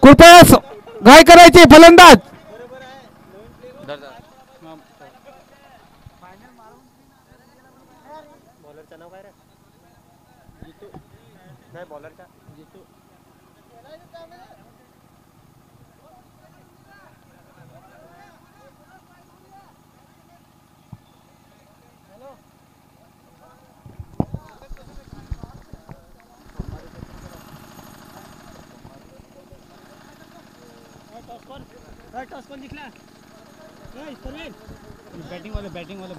कृपया घाई करायची फलंदाज. बॉलरचं नाव काय रे? जितू. नाही बॉलरचा जितू. टॉस कोण जिंकला? बॅटिंग वाला.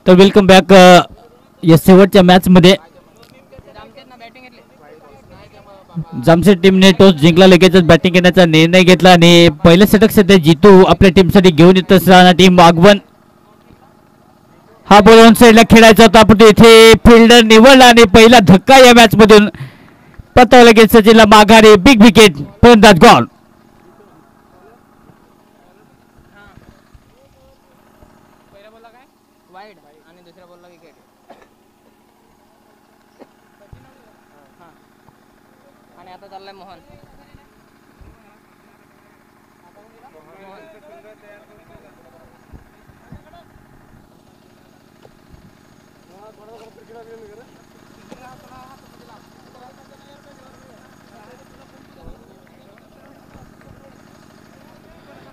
तर वेलकम बॅक या शेवटच्या मॅच मध्ये जामशेद टीमने टॉस जिंकला. लगेचच बॅटिंग करण्याचा निर्णय घेतला आणि पहिलं षटक सध्या जितू आपल्या टीमसाठी घेऊन येत असताना टीम आगवन हा बॉल ऑन साईडला खेळायचा होता, पण इथे फिल्डर निवडला आणि पहिला धक्का या मॅच मधून पताव. लगेच सचिनला माघारी बिग विकेट. फलंदाज गॉल. वाईड आणि दुसऱ्या बॉलला विकेट. आणि आता चाललाय मोहन.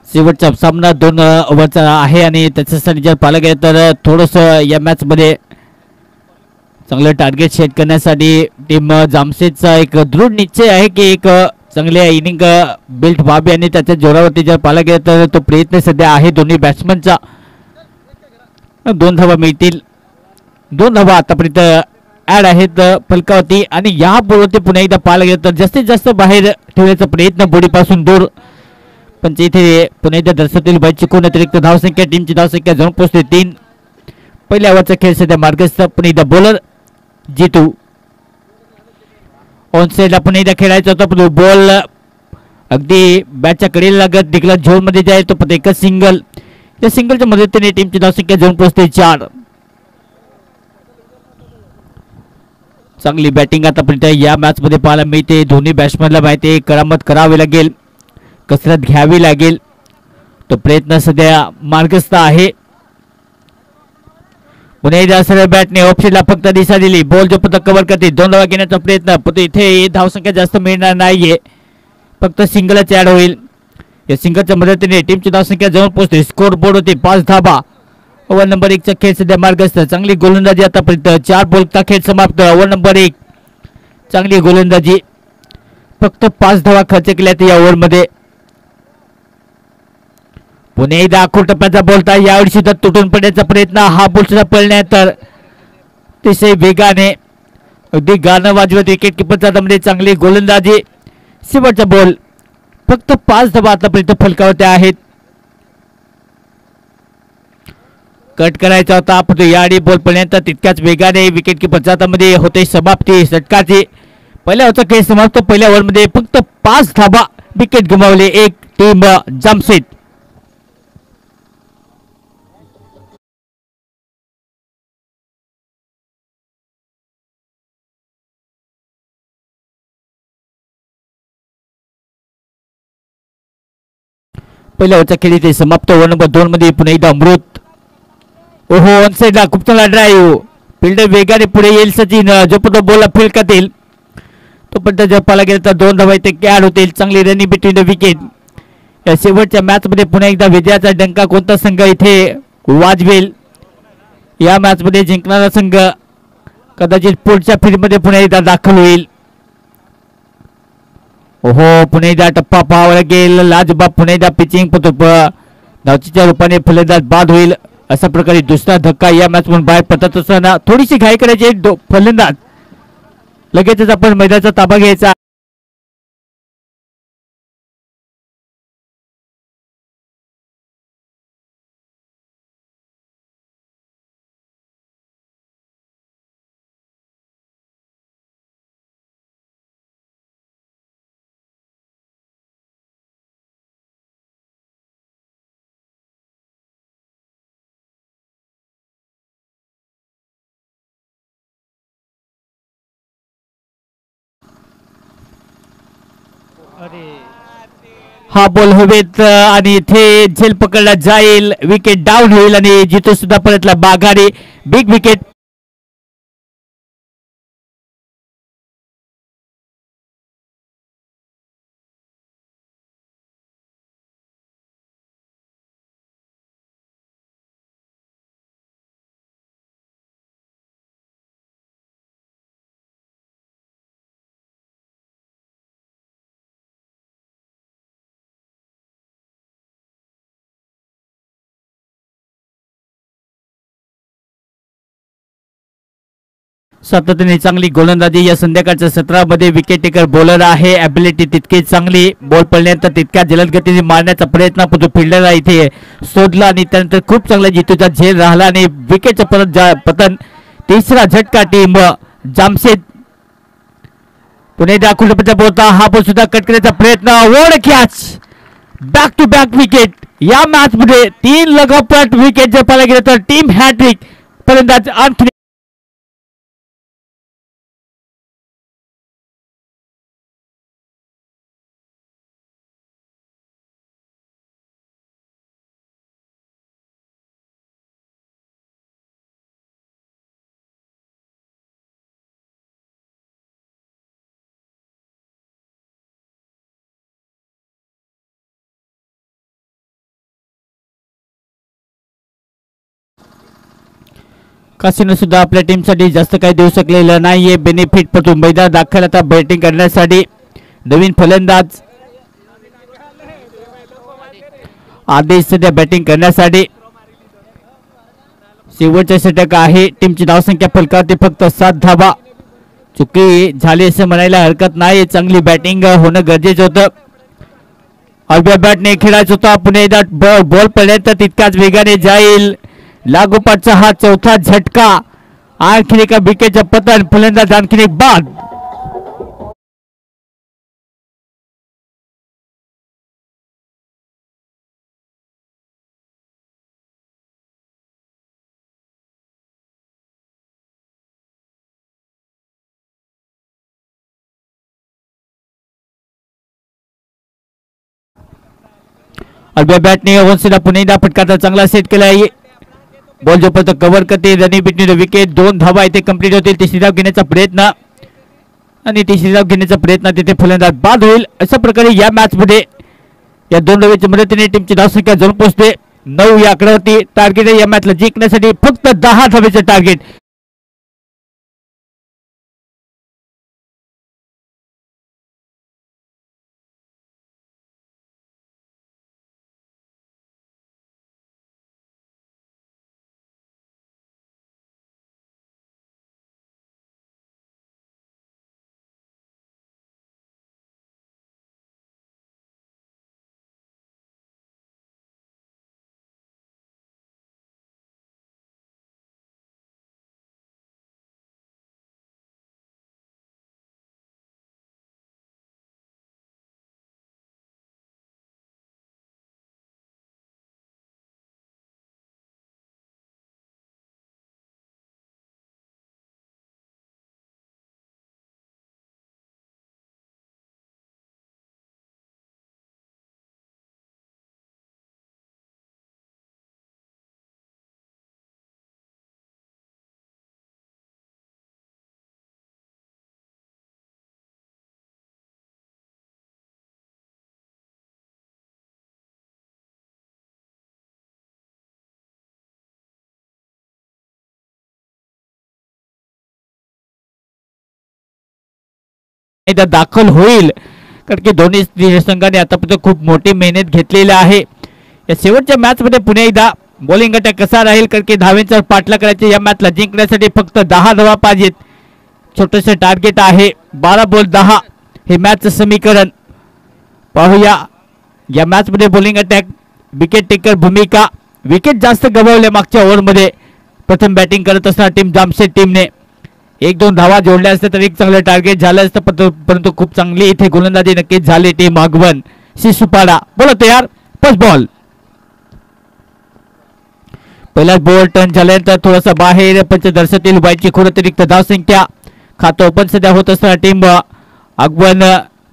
शेवटचा सामना 2 ओव्हरचा आहे आणि त्याच्यासाठी जर पाहिलं गेलं तर थोडंसं या मॅच मध्ये चांगलं टार्गेट सेट करण्यासाठी टीम जामशेदचा एक दृढ निश्चय आहे की एक चांगल्या इनिंग बिल्ड व्हावी आणि त्याच्या जोरावरती जर पाहिलं गेलं तर तो प्रयत्न सध्या आहे दोन्ही बॅट्समनचा. 2 धावा मिळतील. 2 धावा आतापर्यंत ऍड आहेत फलकावरती आणि या बॉलवरती पुन्हा एकदा पाहायला गेलं तर जास्तीत जास्त बाहेर ठेवण्याचा प्रयत्न बोडीपासून दूर, पण इथे पुन्हा एकदा दर्शवतील बाई चुकून अतिरिक्त धावसंख्या. टीमची धावसंख्या जाऊन पोहोचते 3. पहिल्या ओव्हरचा खेळ सध्या मार्गस्थ. पुन्हा एकदा बॉलर जितू ऑन साईडला पुन्हा एकदा खेळायचा होता, पण बॉल अगदी बॅटच्या कडेला लागत निघला झोन मध्ये जाईल. तो पण एकच सिंगल. त्या सिंगलच्या मदतीने टीमची धावसंख्या जाऊन पोहोचते 4. चांगली बॅटिंग आतापर्यंत या मॅच मध्ये पाहायला मिळते. दोन्ही बॅट्समॅनला माहिती आहे करामत करावी लागेल, कसरत घ्यावी लागेल. तो प्रयत्न सध्या मार्गस्थ आहे. पुन्हा एकदा सरळ बॅटने ऑप्शनला फक्त दिशा दिली. बॉल जो पतक कव्हर करते. 2 धावा घेण्याचा प्रयत्न, पण इथे धावसंख्या जास्त मिळणार नाहीये, फक्त सिंगलच ऍड होईल. या सिंगलच्या मदतीने टीमची धावसंख्या जवळ पोहोचते. स्कोर बोर्ड होते 5 धावा. ओव्हर नंबर 1 चा खेळ सध्या मार्गस्थ. चांगली गोलंदाजी आतापर्यंत. 4 बॉलचा खेळ समाप्त. ओव्हर नंबर 1 चांगली गोलंदाजी. फक्त 5 धावा खर्च केल्यात या ओव्हर मध्ये. पुणे एकदा आखूड टप्प्याचा बोलता यावेळी सुद्धा तुटून पडण्याचा प्रयत्न. हा बॉल सुद्धा पडल्यानंतर अतिशय वेगाने अगदी गाणं वाजवत विकेट किपरच्या दमने चांगली गोलंदाजी. शेवटचा बॉल. फक्त 5 धावा आतापर्यंत फलकावरती आहेत. कट करायचा होता, पण यावेळी बॉल पडल्यानंतर तितक्याच वेगाने विकेट किपरच्या हातामध्ये होते समाप्ती षटकाची. पहिल्या ओव्हरचा खेळ समाप्त. पहिल्या ओव्हरमध्ये फक्त 5 धावा. विकेट गमावले एक टीम जामशेद. पहिल्या ओव्हरचा खेळ इथे समाप्त. ओव्हर नंबर 2 मध्ये पुन्हा एकदा अमृत. ओहो ऑन साईडला खूप चांगला ड्राईव्ह. फिल्डर वेगाने पुढे येईल. सचिन जो पण बॉलला फील्ड करतील तोपर्यंत जर पाहायला गेलं तर 2 धावा इथे ऍड होतील. चांगली रनिंग बिटवीन द विकेट. या शेवटच्या मॅच मध्ये पुन्हा एकदा विजयाचा डंका कोणता संघ इथे वाजवेल. या मॅच मध्ये जिंकणारा संघ कदाचित पुढच्या फील्डमध्ये पुन्हा एकदा दाखल होईल. ओहो पुन्हा एकदा टप्पा पाहावा लागेल. लाजबाब पुन्हा एकदा पिचिंग धावचीच्या रूपाने फलंदाज बाद होईल. अशा प्रकारे दुसरा धक्का या मॅच मधून बाहेर पडत असताना थोडीशी घाई करायची फलंदाज. लगेचच आपण मैदानाचा ताबा घ्यायचा. हा बॉल हवेत आणि इथे झेल पकडला जाईल, विकेट डाऊन होईल आणि जितू सुद्धा परतला बागारी. Big wicket. सातत्याने चांगली गोलंदाजी या संध्याकाळच्या सत्रामध्ये. विकेट टेकर बॉलर आहे, ॲबिलिटी तितकी चांगली, बॉल पडल्यानंतर तितक्या जलद गतीने मारण्याचा प्रयत्न पण फिल्डरला इथे शोधला आणि त्यानंतर खूप चांगला जितूचा झेल राहिला आणि विकेटचं परत पतन. तिसरा झटका टीम जामशेद पुणे दाखवण्याचा बोलता. हा बॉल सुद्धा कट करण्याचा प्रयत्न, ओढ catch, back to back wicket. या मॅच मध्ये 3 लगोपाठ विकेट जर पाहायला गेलं तर टीम हॅट्रिक. फलंदाज आणखी कासिनो सुद्धा आपल्या टीमसाठी जास्त काही देऊ शकलेलं नाहीये. बेनिफिट पण मैदान दाखल आता बॅटिंग करण्यासाठी. नवीन फलंदाज आदेश सध्या बॅटिंग करण्यासाठी. शेवटचे षटक आहे. टीमची धावसंख्या फलकावरती फक्त 7 धावा. चुकी झाली असं म्हणायला हरकत नाही. चांगली बॅटिंग होणं गरजेचं होतं. हलव्या बॅटने खेळायचं होता. पुन्हा बॉल पडल्यानंतर तितक्याच वेगाने जाईल. लागोपाठचा हा चौथा झटका. आणखी एका विकेटचं पतन. फलंदाज आणखी एक बाद. हलव्या बॅटने वंशीला पुन्हा एकदा फटकाचा चांगला सेट केला आहे. बॉल जोपर्यंत कव्हर करते. Running between wicket. 2 धावा इथे कंप्लीट होतील. तिसरी धाव घेण्याचा प्रयत्न आणि तिसरी धाव घेण्याचा प्रयत्न तिथे फलंदाज बाद होईल. अशा प्रकारे या मॅच मध्ये या 2 धावेच्या मदतीने टीमची धावसंख्या जाऊन पोहोचते 9 या आकड्यावरती. टार्गेट या मॅचला जिंकण्यासाठी फक्त 10 धावेचं टार्गेट. एकदा दाखल होईल कारण की दोन्ही संघाने आतापर्यंत खूप मोठी मेहनत घेतलेली आहे. या शेवटच्या मॅच मध्ये पुन्हा एकदा बॉलिंग अटॅक कसा राहील कारण की धावेंचा पाठला करायचे. या मॅचला जिंकण्यासाठी फक्त 10 धावा पाहिजेत. छोटस टार्गेट आहे. 12 बॉल 10 हे मॅचचं समीकरण. पाहूया या मॅच मध्ये बॉलिंग अटॅक. विकेट टेकर भूमिका. विकेट जास्त गमावले मागच्या ओव्हरमध्ये. प्रथम बॅटिंग करत असताना टीम जामशेद टीमने 1-2 धावा जोडल्या असत्या तर एक चांगलं टार्गेट झालं असतं. परंतु खूप चांगली इथे गोलंदाजी नक्कीच झाली टीम अगवन शिसुपाडा. बोला तयार. First ball. पहिलाच बॉल टर्न झाल्यानंतर थोडासा बाहेर पंचदर्शतील व्हायची खूप अतिरिक्त धावसंख्या. खातं ओपन सध्या होत असताना टीम अगवन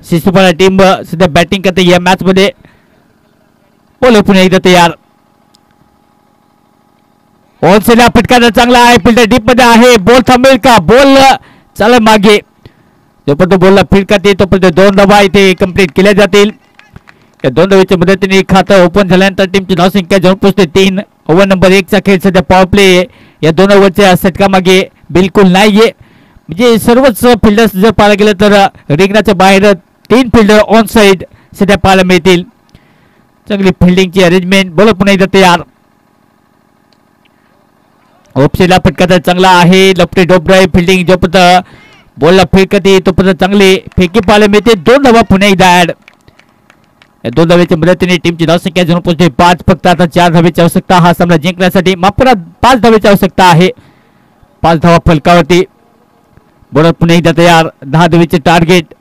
शिस्तूपाडा टीम सध्या बॅटिंग करते या मॅच मध्ये. बॉलर पुन्हा एकदा तयार. ऑनसेला फटका चांगला आहे. फिल्डर डीप मध्ये आहे. बॉल थांबेल का? बॉल चालेल मागे. जोपर्यंत बॉलला फील्ड करते तोपर्यंत 2 धावा इथे कंप्लीट केल्या जातील. या 2 धावेच्या मदतीने खातं ओपन झाल्यानंतर टीमची धावसंख्या जाऊन पोहोचते 3. ओव्हर नंबर 1 चा खेळ सध्या पॉवर प्ले या 2 ओव्हरच्या षटकामागे बिलकुल नाहीये. म्हणजे सर्वच फिल्डर्स जर पाहायला गेलं तर रिंगणाच्या बाहेर 3 फिल्डर ऑन साइड सध्या पाहायला मिळतील. चांगली फिल्डिंगची अरेंजमेंट. बॉलर पुन्हा एकदा तयार. ऑफसाइडला फटका तर चांगला आहे. लपटे डोबराई फिल्डिंग जोपर्यंत बॉलला फील्ड करते तोपर्यंत चांगली फेकी पाहायला मिळते. 2 धावा पुन्हा एकदा ऍड. या 2 धावेच्या मदतीने टीमची धावसंख्या जाऊन पोहोचते 5. फक्त आता 4 धावेची आवश्यकता हा सामना जिंकण्यासाठी. मात्र 5 धावेची आवश्यकता आहे. 5 धावा फलकावरती. बॉलर पुन्हा एकदा तयार. 10 धावेचे टार्गेट.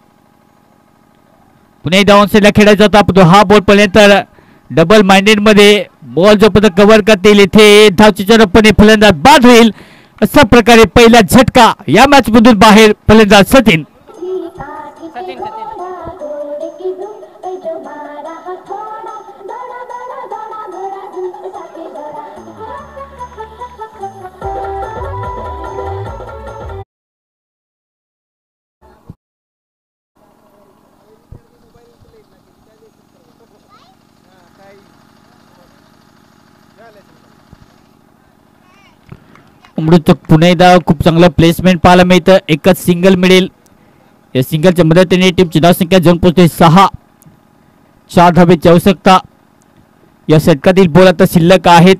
पुन्हा एकदा ऑनसाइडला खेळायचा होता पण हा बॉल पर्यंत डबल माइंडेड मध्ये बॉल जोपर्यंत कव्हर करतील इथे धावचीचरपणे फलंदाज बाद होईल. अशा प्रकारे पहिला झटका या मॅच मधून बाहेर फलंदाज सचिन. सचिन अमृत पुन्हा एकदा खूप चांगलं प्लेसमेंट पाहायला मिळतं. एकच सिंगल मिळेल. या सिंगलच्या मदतीने टीमची धावसंख्या जाऊन पोहोचते 6. 4 धावेची आवश्यकता. या षटकातील बॉल आता शिल्लक आहेत.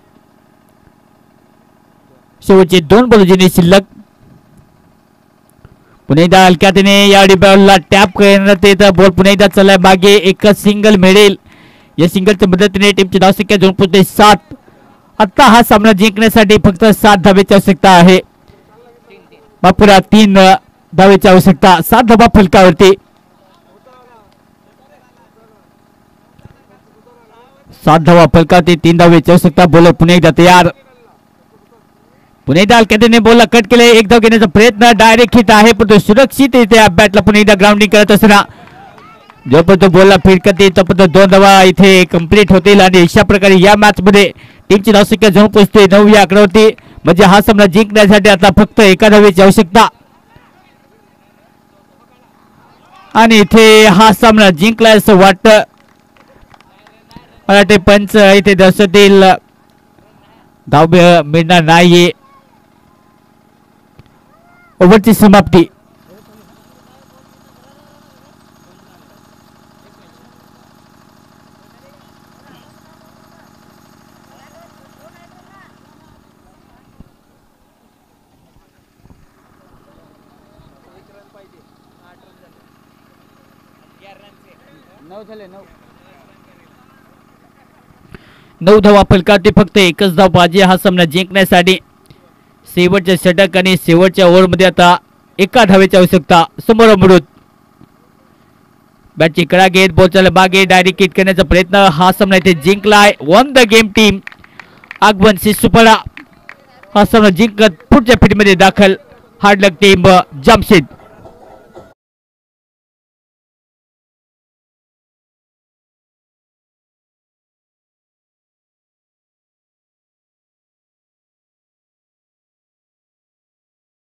शेवटचे 2 बॉल जिने शिल्लक. पुन्हा एकदा हलक्याने या बॉलला टॅप करण्यात येतं. बॉल पुन्हा एकदा चाललाय मागे. एकच सिंगल मिळेल. या सिंगलच्या मदतीने टीमची धावसंख्या जाऊन पोहोचते 7. आता हा सामना जिंकण्यासाठी फक्त 7 धावेची आवश्यकता आहे. बापुरा 3 धावेची आवश्यकता. 7 धावा फलकावरती. 7 धावा फलकावरती. 3 धावेची आवश्यकता. बॉलर पुन्हा एकदा तयार. पुन्हा एकदा हलक्याने बॉलला कट केले. 1 धाव घेण्याचा प्रयत्न. डायरेक्ट हिट आहे पण तो सुरक्षित इथे बॅटला पुन्हा एकदा ग्राउंडिंग करत असताना जोपर्यंत बॉलला फील्ड करते तोपर्यंत 2 धावा इथे कंप्लीट होतील. आणि अशा प्रकारे या मॅच मध्ये टीमची धावसंख्या जाऊन पोहोचते 9 या आकड्यावरती. म्हणजे हा सामना जिंकण्यासाठी आता फक्त 1 धावेची आवश्यकता. आणि इथे हा सामना जिंकलाय असं वाटतं. मराठी पंच इथे दर्शवतील धाव मिळणार नाहीये. ओव्हरची समाप्ती. झाले 9. 9 धावा फलकावरती. फक्त एकच धाव पाहिजे हा सामना जिंकण्यासाठी. शेवटच्या षटक आणि शेवटच्या ओव्हरमध्ये आता 1 धावेची आवश्यकता. समोर अमृत बॅटची कडा घेत बॉलच्या मागे डायरेक्ट हिट करण्याचा प्रयत्न. हा सामना इथे जिंकलाय. वन द गेम टीम आगवन शिस्तूपाडा हा सामना जिंकत पुढच्या फेरीमध्ये दाखल. हार्ड लक टीम जामशेद.